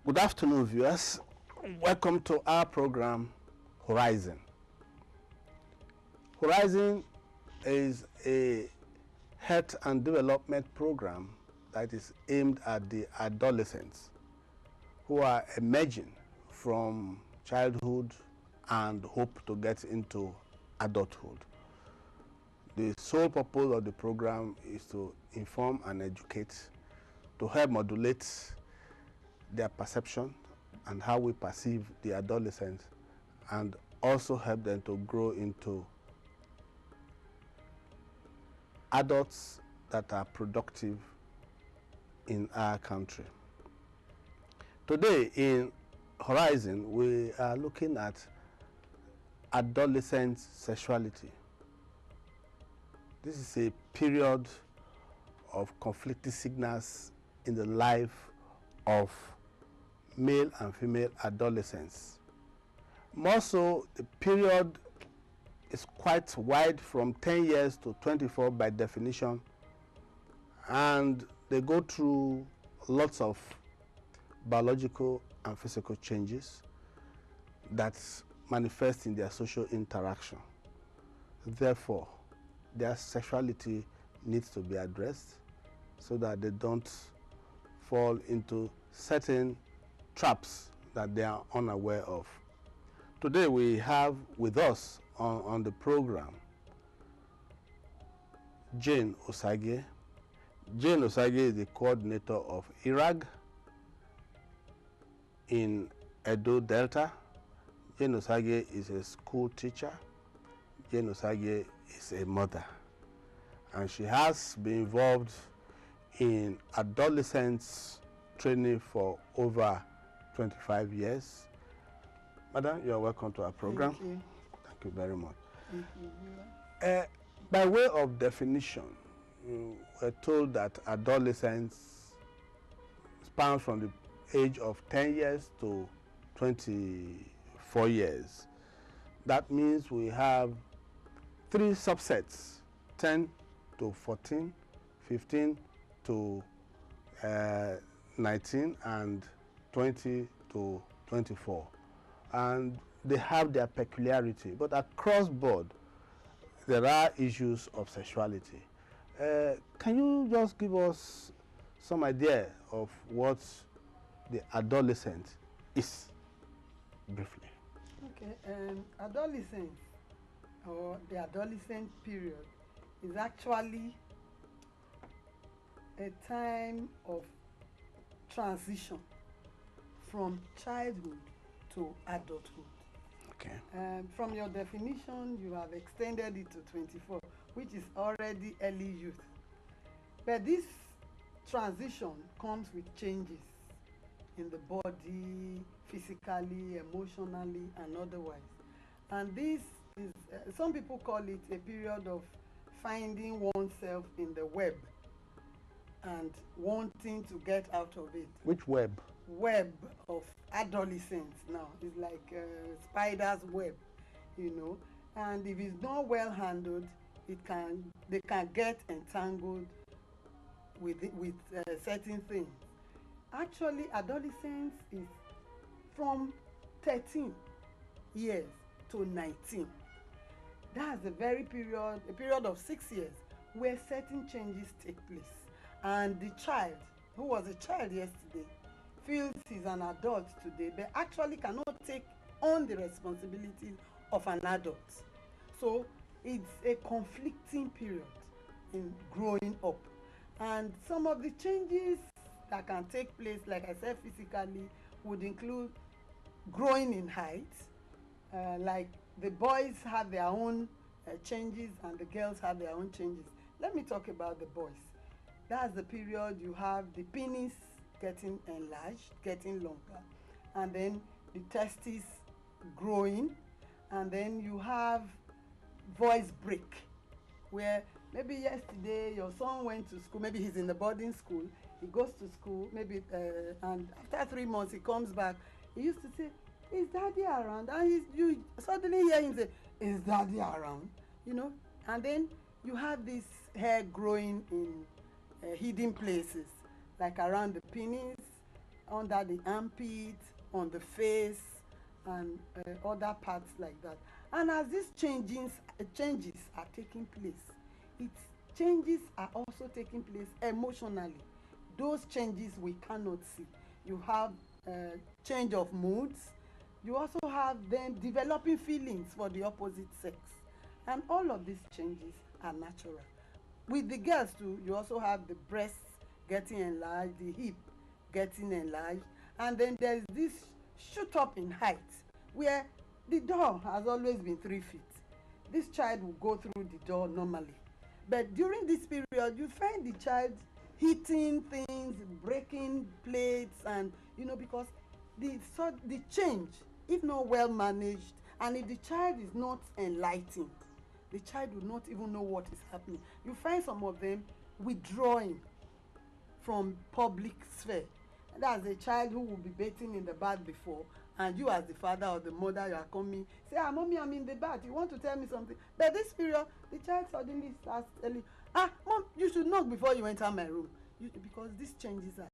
Good afternoon, viewers. Welcome to our program, Horizon. Horizon is a health and development program that is aimed at the adolescents who are emerging from childhood and hope to get into adulthood. The sole purpose of the program is to inform and educate, to help modulate their perception and how we perceive the adolescents, and also help them to grow into adults that are productive in our country. Today in Horizon, we are looking at adolescent sexuality. This is a period of conflicting signals in the life of male and female adolescents. More so, the period is quite wide, from 10 years to 24 by definition, and they go through lots of biological and physical changes that manifest in their social interaction. Therefore, their sexuality needs to be addressed so that they don't fall into certain traps that they are unaware of. Today we have with us on the program Jane Osage. Jane Osage is the coordinator of IRAG in Edo Delta. Jane Osage is a school teacher. Jane Osage is a mother, and she has been involved in adolescents training for over 25 years. Madam, you are welcome to our program. Thank you. Thank you very much. Thank you. By way of definition, we're told that adolescence span from the age of 10 years to 24 years. That means we have three subsets: 10 to 14, 15 to 19, and 20 to 24. And they have their peculiarity, but across board there are issues of sexuality. Can you just give us some idea of what the adolescent is, briefly? Okay, adolescence, or the adolescent period, is actually a time of transition from childhood to adulthood. Okay. From your definition, you have extended it to 24, which is already early youth. But this transition comes with changes in the body, physically, emotionally, and otherwise. And this is, some people call it a period of finding oneself in the web and wanting to get out of it. Which web? Web of adolescence now. It's like a spider's web, you know. And if it's not well handled, they can get entangled with certain things. Actually, adolescence is from 13 years to 19. That's a period of 6 years where certain changes take place. And the child, who was a child yesterday, feels he's an adult today, but actually cannot take on the responsibilities of an adult. So it's a conflicting period in growing up. And some of the changes that can take place, like I said, physically, would include growing in height. Like the boys have their own changes and the girls have their own changes. Let me talk about the boys. That's the period you have the penis getting enlarged, getting longer, and then the testes growing, and then you have voice break, where maybe yesterday your son went to school, maybe he's in the boarding school, he goes to school, maybe, and after 3 months he comes back, he used to say, "Is daddy around?" And you suddenly hear him say, "Is daddy around?" You know, and then you have this hair growing in hidden places, like around the penis, under the armpit, on the face, and other parts like that. And as these changes are taking place, its changes are also taking place emotionally. Those changes we cannot see. You have change of moods. You also have them developing feelings for the opposite sex. And all of these changes are natural. With the girls too, you also have the breasts getting enlarged, the hip getting enlarged, and then there's this shoot up in height where the door has always been 3 feet. This child will go through the door normally, but during this period you find the child hitting things, breaking plates, and because the change, if not well managed, and if the child is not enlightened, the child will not even know what is happening. You find some of them withdrawing from public sphere. That's a child who will be bathing in the bath before, and you as the father or the mother, you are coming, say, mommy, I'm in the bath, you want to tell me something? But this period, the child suddenly starts telling, mom, you should knock before you enter my room. Because these changes are